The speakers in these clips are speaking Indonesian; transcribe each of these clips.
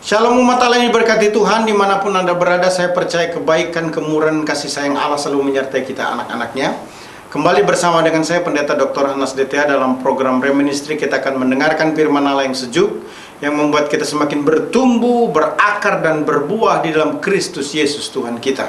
Shalom umat Allah yang diberkati Tuhan, dimanapun Anda berada. Saya percaya kebaikan, kemurahan, kasih sayang Allah selalu menyertai kita anak-anaknya. Kembali bersama dengan saya Pendeta Dr. Hanas DTA dalam program Reministri. Kita akan mendengarkan firman Allah yang sejuk, yang membuat kita semakin bertumbuh, berakar dan berbuah di dalam Kristus Yesus Tuhan kita.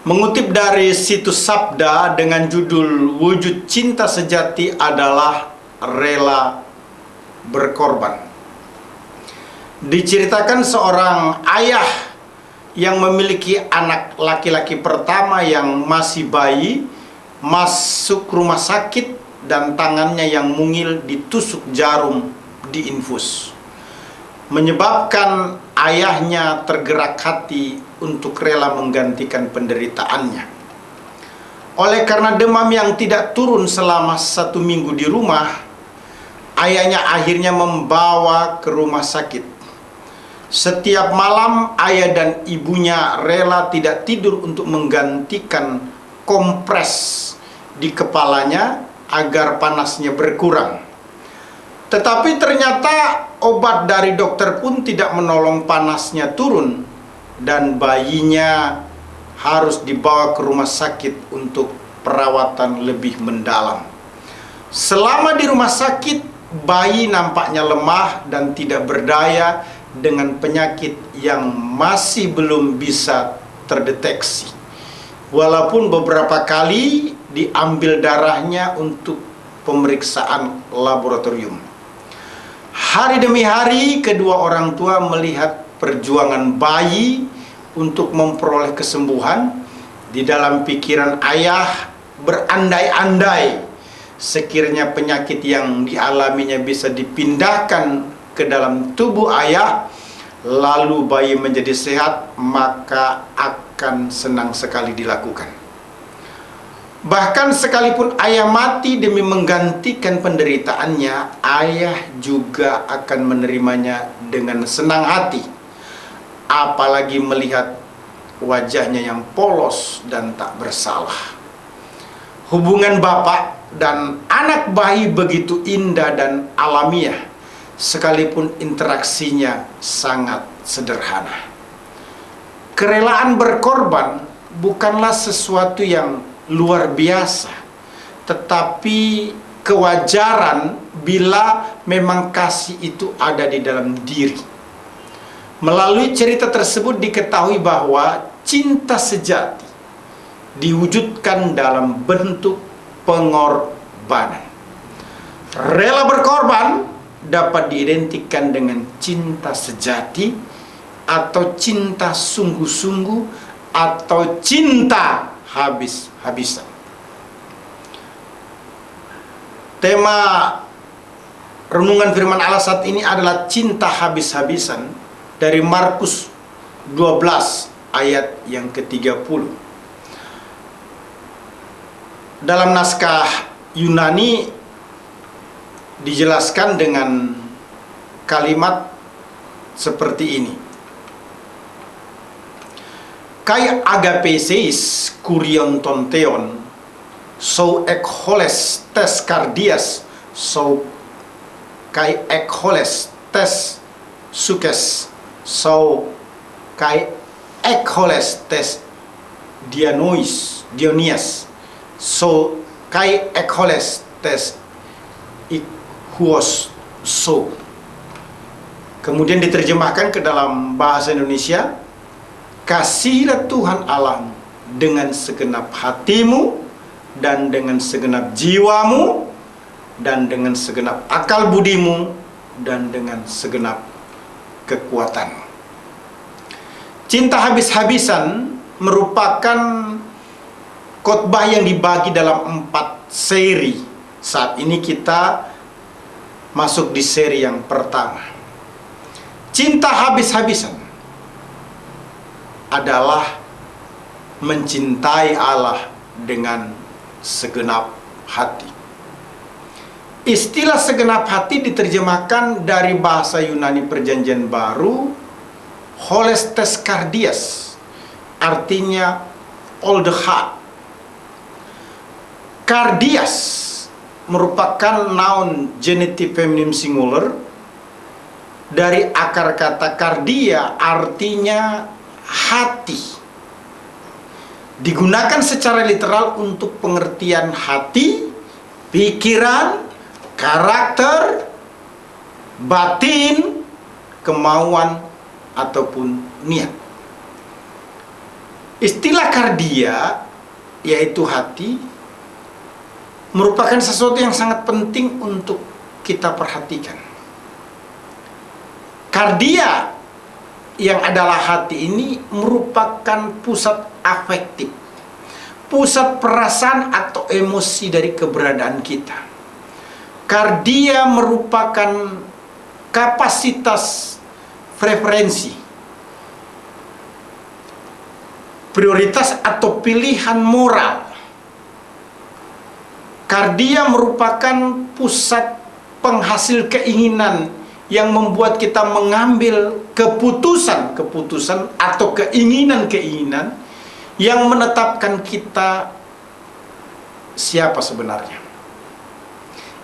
Mengutip dari situs Sabda dengan judul Wujud Cinta Sejati adalah Rela Berkorban. Diceritakan seorang ayah yang memiliki anak laki-laki pertama yang masih bayi masuk rumah sakit dan tangannya yang mungil ditusuk jarum diinfus, menyebabkan ayahnya tergerak hati untuk rela menggantikan penderitaannya. Oleh karena demam yang tidak turun selama 1 minggu di rumah, ayahnya akhirnya membawa ke rumah sakit. Setiap malam ayah dan ibunya rela tidak tidur untuk menggantikan kompres di kepalanya agar panasnya berkurang. Tetapi ternyata obat dari dokter pun tidak menolong panasnya turun, dan bayinya harus dibawa ke rumah sakit untuk perawatan lebih mendalam. Selama di rumah sakit, bayi nampaknya lemah dan tidak berdaya dengan penyakit yang masih belum bisa terdeteksi. Walaupun beberapa kali diambil darahnya untuk pemeriksaan laboratorium. Hari demi hari kedua orang tua melihat perjuangan bayi untuk memperoleh kesembuhan. Di dalam pikiran ayah berandai-andai sekiranya penyakit yang dialaminya bisa dipindahkan ke dalam tubuh ayah, lalu bayi menjadi sehat, maka akan senang sekali dilakukan. Bahkan sekalipun ayah mati demi menggantikan penderitaannya, ayah juga akan menerimanya dengan senang hati, apalagi melihat wajahnya yang polos dan tak bersalah. Hubungan bapak dan anak bayi begitu indah dan alamiah, sekalipun interaksinya sangat sederhana. Kerelaan berkorban bukanlah sesuatu yang luar biasa, tetapi kewajaran bila memang kasih itu ada di dalam diri. Melalui cerita tersebut diketahui bahwa cinta sejati diwujudkan dalam bentuk pengorbanan. Rela berkorban dapat diidentikan dengan cinta sejati atau cinta sungguh-sungguh atau cinta habis-habisan. Tema renungan firman Allah saat ini adalah cinta habis-habisan dari Markus 12 ayat yang ke-30. Dalam naskah Yunani dijelaskan dengan kalimat seperti ini: kai agapeseis kurion tonteon, so ekholes tes kardias, so kai ekholes tes sukes, so kai ekholes tes dionias, so kai ekholes tes huos so. Kemudian diterjemahkan ke dalam bahasa Indonesia: kasihilah Tuhan Allahmu dengan segenap hatimu dan dengan segenap jiwamu dan dengan segenap akal budimu dan dengan segenap kekuatanmu. Cinta habis-habisan merupakan khotbah yang dibagi dalam 4 seri. Saat ini kita masuk di seri yang pertama. Cinta habis-habisan adalah mencintai Allah dengan segenap hati. Istilah segenap hati diterjemahkan dari bahasa Yunani Perjanjian Baru, holes tes kardias, artinya all the heart. Kardias merupakan noun genitive feminim singular dari akar kata kardia, artinya hati. Digunakan secara literal untuk pengertian hati, pikiran, karakter, batin, kemauan, ataupun niat. Istilah kardia, yaitu hati, merupakan sesuatu yang sangat penting untuk kita perhatikan. Kardia yang adalah hati ini merupakan pusat afektif, pusat perasaan atau emosi dari keberadaan kita. Kardia merupakan kapasitas preferensi, prioritas atau pilihan moral. Kardia merupakan pusat penghasil keinginan yang membuat kita mengambil keputusan atau keinginan yang menetapkan kita siapa sebenarnya.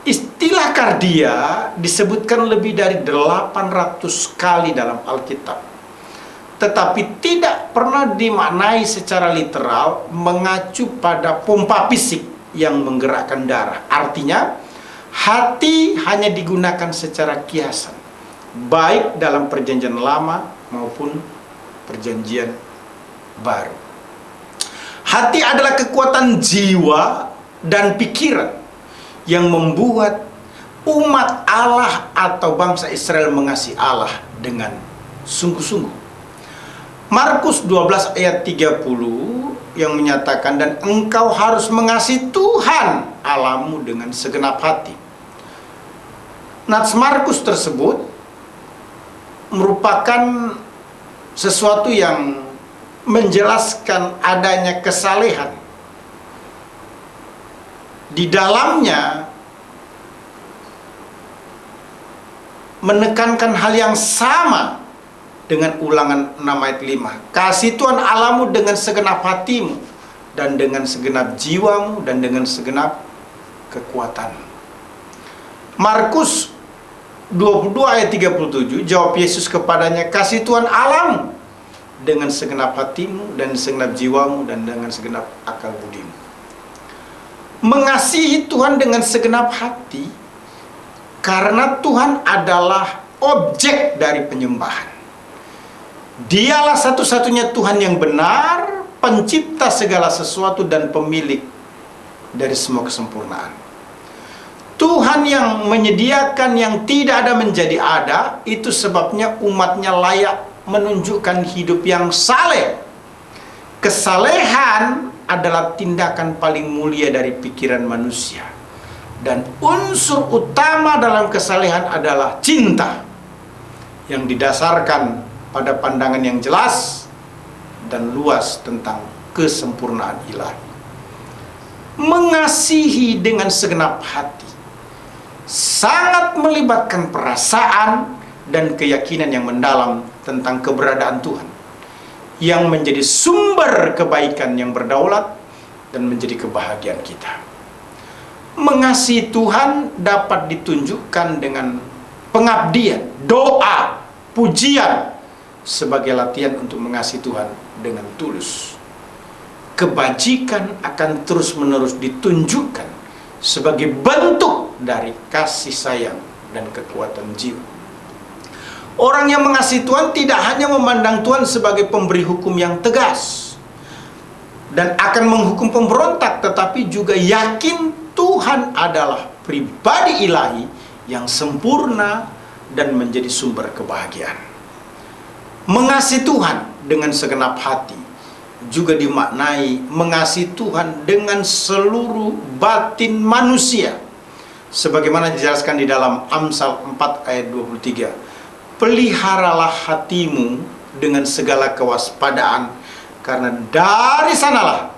Istilah kardia disebutkan lebih dari 800 kali dalam Alkitab, tetapi tidak pernah dimaknai secara literal mengacu pada pompa fisik yang menggerakkan darah. Artinya, hati hanya digunakan secara kiasan, baik dalam perjanjian lama maupun perjanjian baru. Hati adalah kekuatan jiwa dan pikiran yang membuat umat Allah atau bangsa Israel mengasihi Allah dengan sungguh-sungguh. Markus 12 ayat 30 yang menyatakan, dan engkau harus mengasihi Tuhan Allahmu dengan segenap hati. Nats Markus tersebut merupakan sesuatu yang menjelaskan adanya kesalehan. Di dalamnya menekankan hal yang sama dengan Ulangan 6 ayat 5. Kasih Tuhan Allahmu dengan segenap hatimu, dan dengan segenap jiwamu, dan dengan segenap kekuatanmu. Markus 22 ayat 37, jawab Yesus kepadanya, kasih Tuhan Allahmu dengan segenap hatimu, dan segenap jiwamu, dan dengan segenap akal budimu. Mengasihi Tuhan dengan segenap hati karena Tuhan adalah objek dari penyembahan. Dialah satu-satunya Tuhan yang benar, pencipta segala sesuatu dan pemilik dari semua kesempurnaan. Tuhan yang menyediakan yang tidak ada menjadi ada, itu sebabnya umatnya layak menunjukkan hidup yang saleh. Kesalehan adalah tindakan paling mulia dari pikiran manusia. Dan unsur utama dalam kesalehan adalah cinta, yang didasarkan pada pandangan yang jelas dan luas tentang kesempurnaan ilahi. Mengasihi dengan segenap hati sangat melibatkan perasaan dan keyakinan yang mendalam tentang keberadaan Tuhan, yang menjadi sumber kebaikan yang berdaulat dan menjadi kebahagiaan kita. Mengasihi Tuhan dapat ditunjukkan dengan pengabdian, doa, pujian sebagai latihan untuk mengasihi Tuhan dengan tulus. Kebajikan akan terus-menerus ditunjukkan sebagai bentuk dari kasih sayang dan kekuatan jiwa. Orang yang mengasihi Tuhan tidak hanya memandang Tuhan sebagai pemberi hukum yang tegas dan akan menghukum pemberontak, tetapi juga yakin Tuhan adalah pribadi ilahi yang sempurna dan menjadi sumber kebahagiaan. Mengasihi Tuhan dengan segenap hati juga dimaknai mengasihi Tuhan dengan seluruh batin manusia, sebagaimana dijelaskan di dalam Amsal 4 ayat 23. Peliharalah hatimu dengan segala kewaspadaan, karena dari sanalah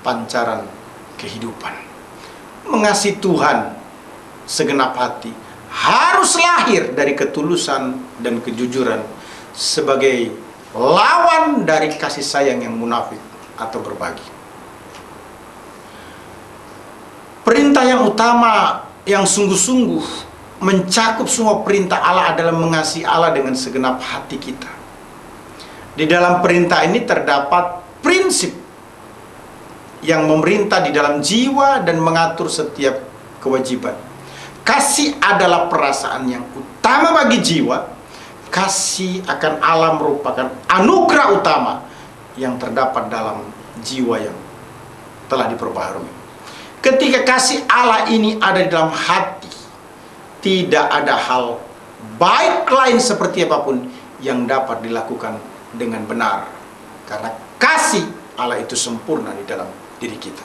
pancaran kehidupan. Mengasihi Tuhan segenap hati harus lahir dari ketulusan dan kejujuran sebagai lawan dari kasih sayang yang munafik atau berbagi. Perintah yang utama yang sungguh-sungguh mencakup semua perintah Allah adalah mengasihi Allah dengan segenap hati kita. Di dalam perintah ini terdapat prinsip yang memerintah di dalam jiwa dan mengatur setiap kewajiban. Kasih adalah perasaan yang utama bagi jiwa. Kasih akan Allah merupakan anugerah utama yang terdapat dalam jiwa yang telah diperbaharui. Ketika kasih Allah ini ada di dalam hati, tidak ada hal baik lain seperti apapun yang dapat dilakukan dengan benar. Karena kasih Allah itu sempurna di dalam diri kita.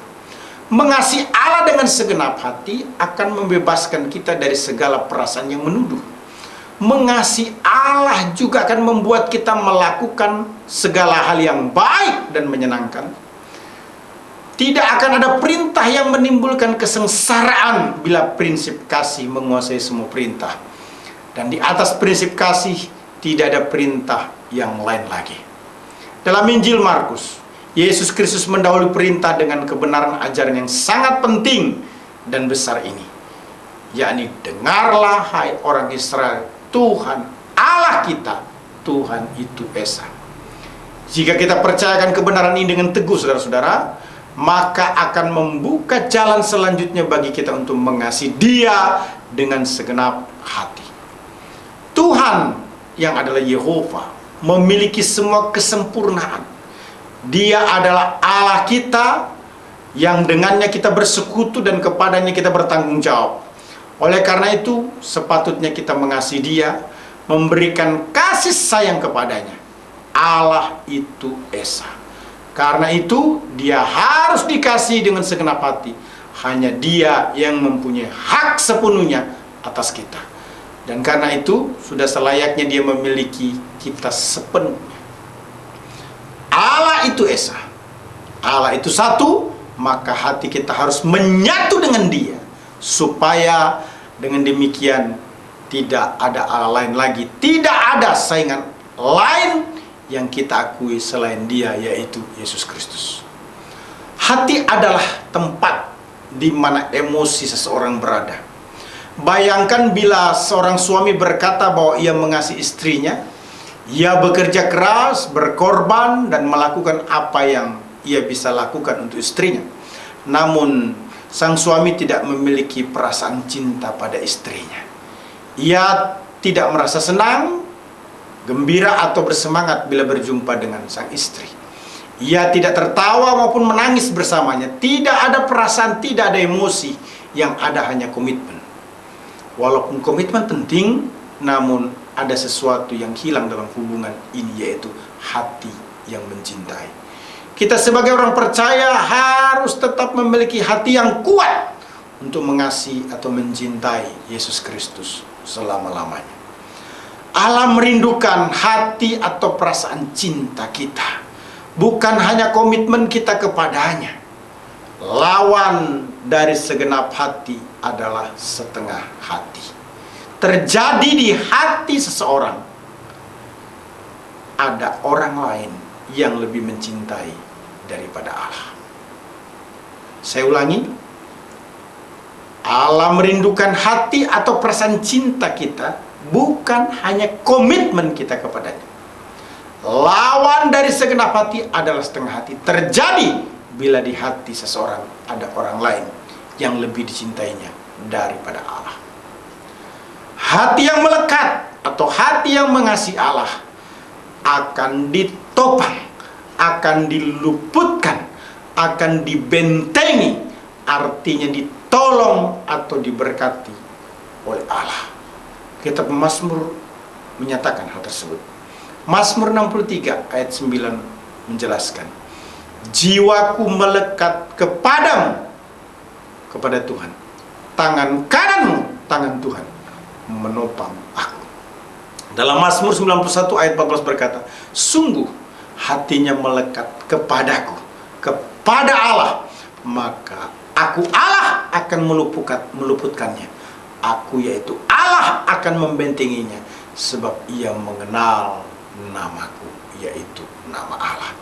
Mengasihi Allah dengan segenap hati akan membebaskan kita dari segala perasaan yang menuduh. Mengasihi Allah juga akan membuat kita melakukan segala hal yang baik dan menyenangkan. Tidak akan ada perintah yang menimbulkan kesengsaraan bila prinsip kasih menguasai semua perintah. Dan di atas prinsip kasih tidak ada perintah yang lain lagi. Dalam Injil Markus, Yesus Kristus mendahului perintah dengan kebenaran ajaran yang sangat penting dan besar ini, yakni dengarlah hai orang Israel, Tuhan Allah kita, Tuhan itu Esa. Jika kita percayakan kebenaran ini dengan teguh, saudara-saudara, maka akan membuka jalan selanjutnya bagi kita untuk mengasihi Dia dengan segenap hati. Tuhan yang adalah Yehova memiliki semua kesempurnaan. Dia adalah Allah kita yang dengannya kita bersekutu dan kepadanya kita bertanggung jawab. Oleh karena itu, sepatutnya kita mengasihi Dia, memberikan kasih sayang kepadanya. Allah itu Esa. Karena itu, Dia harus dikasihi dengan segenap hati. Hanya Dia yang mempunyai hak sepenuhnya atas kita. Dan karena itu, sudah selayaknya Dia memiliki kita sepenuhnya. Allah itu Esa. Allah itu satu, maka hati kita harus menyatu dengan Dia. Supaya dengan demikian tidak ada Allah lain lagi. Tidak ada saingan lain yang kita akui selain Dia, yaitu Yesus Kristus. Hati adalah tempat di mana emosi seseorang berada. Bayangkan bila seorang suami berkata bahwa ia mengasihi istrinya, ia bekerja keras, berkorban, dan melakukan apa yang ia bisa lakukan untuk istrinya. Namun, sang suami tidak memiliki perasaan cinta pada istrinya. Ia tidak merasa senang, gembira atau bersemangat bila berjumpa dengan sang istri. Ia tidak tertawa maupun menangis bersamanya. Tidak ada perasaan, tidak ada emosi. Yang ada hanya komitmen. Walaupun komitmen penting, namun ada sesuatu yang hilang dalam hubungan ini, yaitu hati yang mencintai. Kita sebagai orang percaya harus tetap memiliki hati yang kuat untuk mengasihi atau mencintai Yesus Kristus selama-lamanya. Allah merindukan hati atau perasaan cinta kita, bukan hanya komitmen kita kepadanya. Lawan dari segenap hati adalah setengah hati. Terjadi di hati seseorang, ada orang lain yang lebih mencintai daripada Allah. Saya ulangi, Allah merindukan hati atau perasaan cinta kita, bukan hanya komitmen kita kepadanya. Lawan dari segenap hati adalah setengah hati. Terjadi bila di hati seseorang ada orang lain yang lebih dicintainya daripada Allah. Hati yang melekat atau hati yang mengasihi Allah akan ditopang, akan diluputkan, akan dibentengi, artinya ditolong atau diberkati oleh Allah. Kitab Mazmur menyatakan hal tersebut. Mazmur 63 ayat 9 menjelaskan, jiwaku melekat kepadamu, kepada Tuhan. Tangan kananmu, tangan Tuhan, menopang aku. Dalam Mazmur 91 ayat 14 berkata, sungguh hatinya melekat kepadaku, kepada Allah, maka aku Allah akan meluputkannya. Aku yaitu Allah akan membentenginya, sebab ia mengenal namaku, yaitu nama Allah.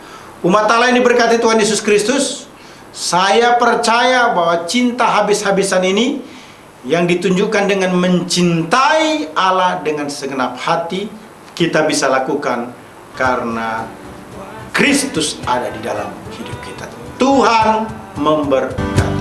Umat Allah ini berkati Tuhan Yesus Kristus, saya percaya bahwa cinta habis-habisan ini yang ditunjukkan dengan mencintai Allah dengan segenap hati, kita bisa lakukan karena Kristus ada di dalam hidup kita. Tuhan memberkati.